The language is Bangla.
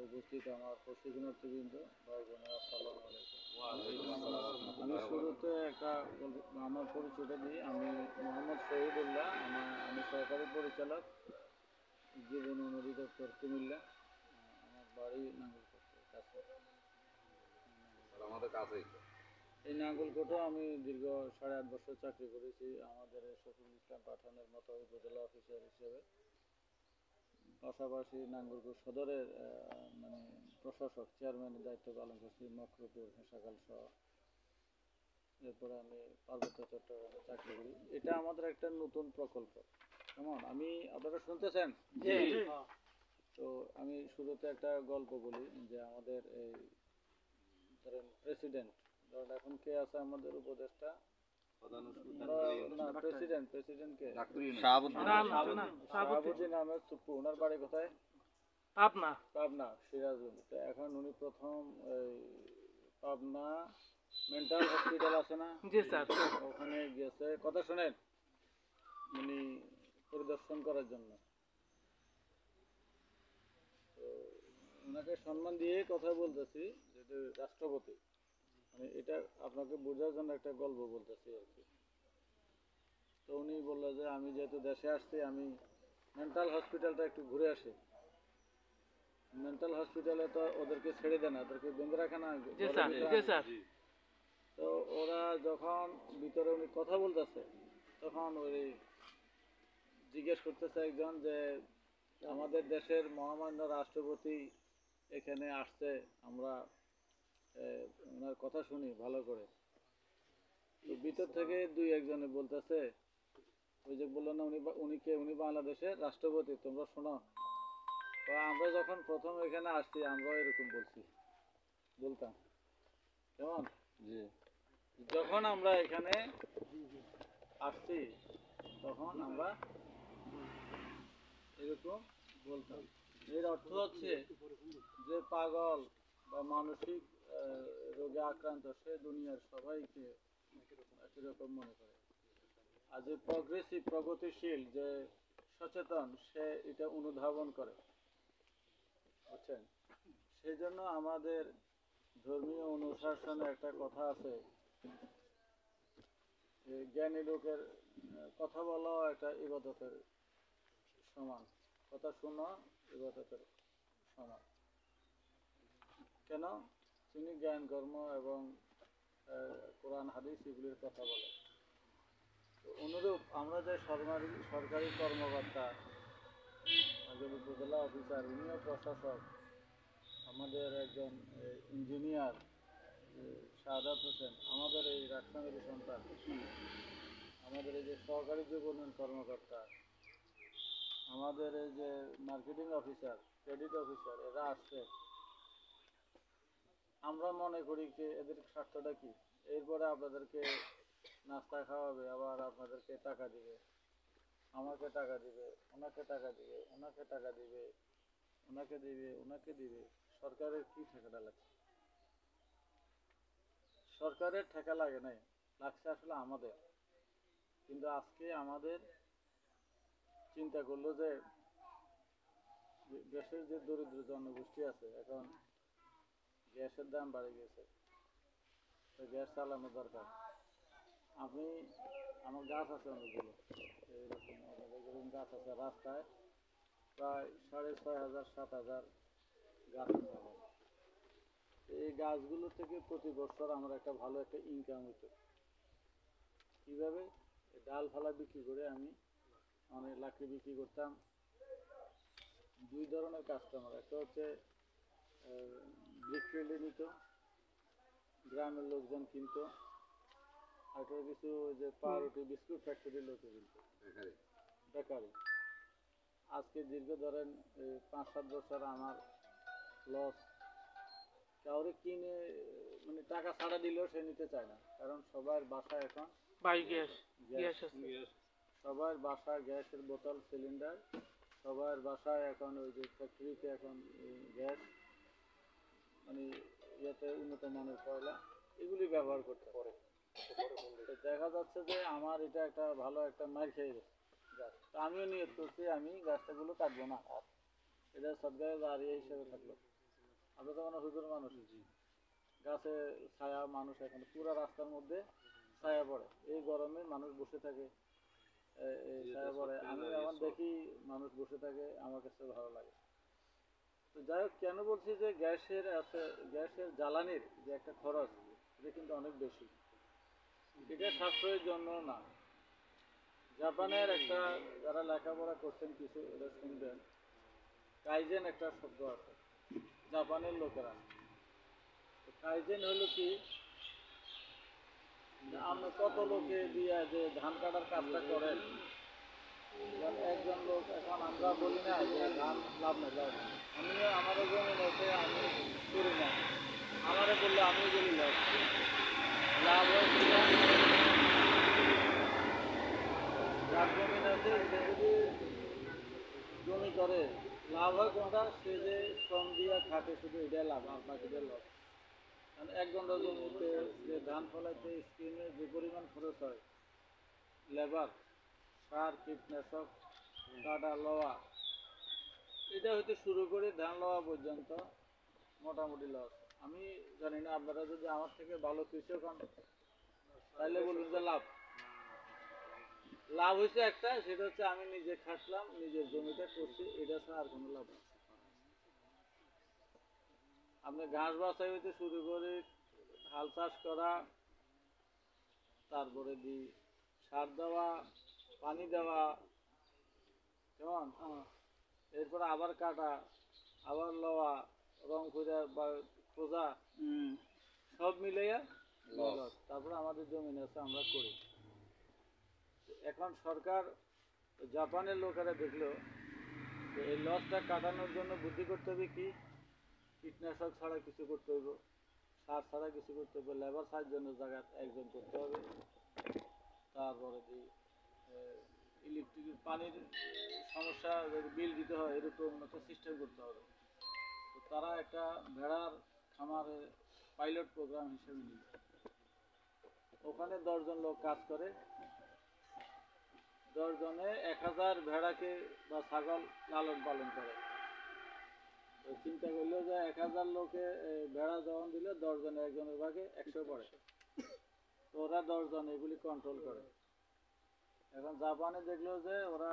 উপস্থিত আমার প্রশিক্ষণার্থীবৃন্দ, ভাই বোনেরা, আসসালামু আলাইকুম। আমি শুরুতে আমার পরিচয়টা দিই। আমি মোহাম্মদ শহীদুল্লাহ। আমি সহকারী পরিচালক, জীবন উন্নয়ন অধিদপ্তর, কুমিল্লা। আমার বাড়ি নাঙ্গলকোটের কাছে। আমাদের কাছেই তো। এই নাঙ্গলকোটে আমি দীর্ঘ 8.5 বছর চাকরি করেছি আমাদের শফিকুল ইসলাম পাঠানের মতো উপজেলা অফিসার হিসেবে। পাশাপাশি নাঙ্গলকোট সদরের মানে প্রশাসক, চেয়ারম্যানের দায়িত্ব পালন করছি মকরপুর, হেসাকাল সহ। এরপরে আমি পার্বত্য চট্টগ্রামে চাকরি করি। এটা আমাদের একটা নতুন প্রকল্প। কেমন, আপনারা শুনতেছেন? তো আমি শুরুতে একটা গল্প বলি যে আমাদের এই ধরেন প্রেসিডেন্ট, ধরেন এখন কে আছে আমাদের উপদেষ্টা? প্রেসিডেন্ট কে? শাহাবুদ্দিন আহমেদ সুপ্পু। ওনার বাড়ি কোথায়? পাবনা, সিরাজগঞ্জ। তো এখন উনি প্রথম পাবনা মেন্টাল হসপিটাল আছে না? জি স্যার। ওখানে গেছে, কথা শোনেন, উনি পরিদর্শন করার জন্য। তো ওনাকে সম্মান দিয়ে কথা বলতেছি, যেটা রাষ্ট্রপতি, মানে এটা আপনাকে বোঝার জন্য একটা গল্প বলতেছি আর কি। তো উনি বললো যে আমি যেহেতু দেশে আসছি, আমি মেন্টাল হসপিটালটা একটু ঘুরে আসি। মেন্টাল হসপিটালে তো ওদেরকে ছেড়ে দেয় না, ওদেরকে বেঁধে রাখে না। তো ওরা যখন ভিতরে উনি কথা বলতেছে, তখন ওই জিজ্ঞেস করতেছে একজন যে আমাদের দেশের মহামান্য রাষ্ট্রপতি এখানে আসছে, আমরা ওনার কথা শুনি ভালো করে। তো ভিতর থেকে দুই একজনে বলতেছে, ওই যে বললো না উনি বাংলাদেশের রাষ্ট্রপতি, তোমরা শোনো। আমরা যখন প্রথম এখানে আসছি আমরাও এরকম বলতাম। কেমন? জি। যখন আমরা এখানে আসছি তখন আমরা এরকম বলতাম। এর অর্থ হচ্ছে যে পাগল বা মানসিক রোগে আক্রান্ত সে দুনিয়ার সবাইকে একই রকম মনে করে। আর যে প্রগতিশীল, যে সচেতন, সে এটা অনুধাবন করে। বুঝছেন? সেই জন্য আমাদের ধর্মীয় অনুশাসনে একটা কথা আছে, জ্ঞানী লোকের কথা বলাও একটা ইবাদতের সমান, কথা শোনা ইবাদতের সমান। কেন? তিনি জ্ঞান কর্ম এবং কোরআন হাদিস এগুলির কথা বলে। অনুরূপ আমরা যে সরকারি কর্মকর্তা, একজন উপজেলা অফিসার, উনিও প্রশাসক, আমাদের একজন ইঞ্জিনিয়ার শাহাদাত হোসেন, আমাদের এই রাজশাহীর সন্তান, আমাদের এই যে সহকারী যুব উন্নয়ন কর্মকর্তা, আমাদের এই যে মার্কেটিং অফিসার, ক্রেডিট অফিসার, এরা আসছে। আমরা মনে করি যে এদের স্বার্থটা কি, এরপরে আপনাদেরকে নাস্তা খাওয়াবে, আবার আপনাদেরকে টাকা দিবে, আমাকে টাকা দিবে, ওনাকে টাকা দিবে, ওনাকে টাকা দিবে, ওনাকে দিবে, ওনাকে দিবে। সরকারের কি ঠেকাটা লাগছে? সরকারের ঠেকা লাগে নাই, লাগছে আসলে আমাদের। কিন্তু আজকে আমাদের চিন্তা করলো যে দেশের যে দরিদ্র জনগোষ্ঠী আছে, এখন গ্যাসের দাম বাড়ে গেছে, তো গ্যাস চালানো দরকার। আমার গাছ আছে অনেকগুলো, এরকম গাছ আছে রাস্তায়, প্রায় 6,500 7,000 গাছ আছে আমার। এই গাছগুলো থেকে প্রতি বছর আমার একটা ভালো একটা ইনকাম হতো। কিভাবে? ডালফালা বিক্রি করে আমি অনেক লাকড়ি বিক্রি করতাম। দুই ধরনের কাস্টমার, একটা হচ্ছে ব্রিকফিল্ডে নিত, গ্রামের লোকজন কিনত, আর কিছু যে পাউরুটি বিস্কুট ফ্যাক্টরির লোকে কিনত, বেকারি। আজকে দীর্ঘ ধরেন 5-7 বছর আমার লস। কাউরে কিনে মানে টাকা ছাড়া দিলেও সে নিতে চায় না, কারণ সবার বাসায় এখন গ্যাস, সবার বাসায় গ্যাসের বোতল, সিলিন্ডার, সবার বাসায় এখন ওই যে ফ্যাক্টরিতে এখন গ্যাস, মানে ইয়েতে উন্নত মানের কয়লা, এগুলি ব্যবহার করতে পারে। দেখা যাচ্ছে যে আমার এটা একটা ভালো একটা মার খেয়ে গেছে গাছ। তো আমিও নিয়ত করছি আমি গাছটাগুলো কাটবো না, আর এটা সদগায়ে জারিয়া হিসেবে থাকলো। আমরা তো মানে হুজুর মানুষ, গাছে ছায়া, মানুষ এখানে পুরো রাস্তার মধ্যে ছায়া পড়ে, এই গরমে মানুষ বসে থাকে, এই ছায়া পড়ে, আমি আমার দেখি মানুষ বসে থাকে, আমার কাছে ভালো লাগে। তো যাই হোক, কেন বলছি যে গ্যাসের আছে, গ্যাসের জ্বালানির যে একটা খরচ, এটা কিন্তু অনেক বেশি, এটা সাশ্রয়ের জন্য না। জাপানের একটা, যারা লেখাপড়া করছেন কিছু, এটা শুনবেন, কাইজেন একটা শব্দ আছে জাপানের লোকেরা। কাইজেন হলো কি, যে আপনি কত লোকে দিয়ে যে ধান কাটার কাজটা করেন, একজন লোক, এখন আমরা বলি না যে ধান লাভ নেই, লাভ নেই, আমিও আমারও জমি আছে, আমি করি না, আমারে বললে আমিও বলি লাভ লাভ হয় কিনা। যার জমিন আছে সে যদি জমি করে, লাভ হয় কোনটা, সে যে শ্রম দিয়ে খাটে শুধু এটাই লাভ, আর বাকিটা লস। কারণ এক ঘন্টা জমিতে যে ধান ফলাইতে স্কিমে যে পরিমাণ খরচ হয়, লেবার, সার, কীটনাশক, কাটা লওয়া, এটা হইতে শুরু করে ধান লওয়া পর্যন্ত মোটামুটি লস। আমি জানি না, আপনারা যদি আমার থেকে ভালো কৃষক হন তাহলে বলুন যে লাভ। লাভ হয়েছে একটা, সেটা হচ্ছে আমি নিজে খাটলাম, নিজের জমিটা করছি, এটা ছাড়া আর কোনো লাভ নেই। আপনি ঘাস বাছাই হইতে শুরু করে হাল চাষ করা, তারপরে সার দেওয়া, পানি দেওয়া, কেমন, এরপর আবার কাটা, আবার লওয়া, রং করে বা খোঁজা, সব মিলাইয়া লস। তারপরে আমাদের জমিন আছে, আমরা করি। এখন সরকার, জাপানের লোকেরা দেখলো যে এই লসটা কাটানোর জন্য বুদ্ধি করতে হবে কি, কীটনাশক ছাড়া কিছু করতে হইব, সার ছাড়া কিছু করতে হবে, লেবার 60 জনের জায়গায় একজন করতে হবে, তারপরে ইলেকট্রিক পানির সমস্যা, যদি বিল দিতে হয় এরকম একটা সিস্টেম করতে হবে। তো তারা একটা ভেড়ার খামারে পাইলট প্রোগ্রাম হিসেবে নিল, ওখানে 10 জন লোক কাজ করে, 10 জনে 1000 ভেড়াকে বা ছাগল লালন পালন করে। তো চিন্তা করলো যে 1000 লোকে ভেড়া যখন দিলে 10 জনে একজনের ভাগে 100 পড়ে, তো ওরা 10 জন এগুলি কন্ট্রোল করে। এখন জাপানে দেখলো যে ওরা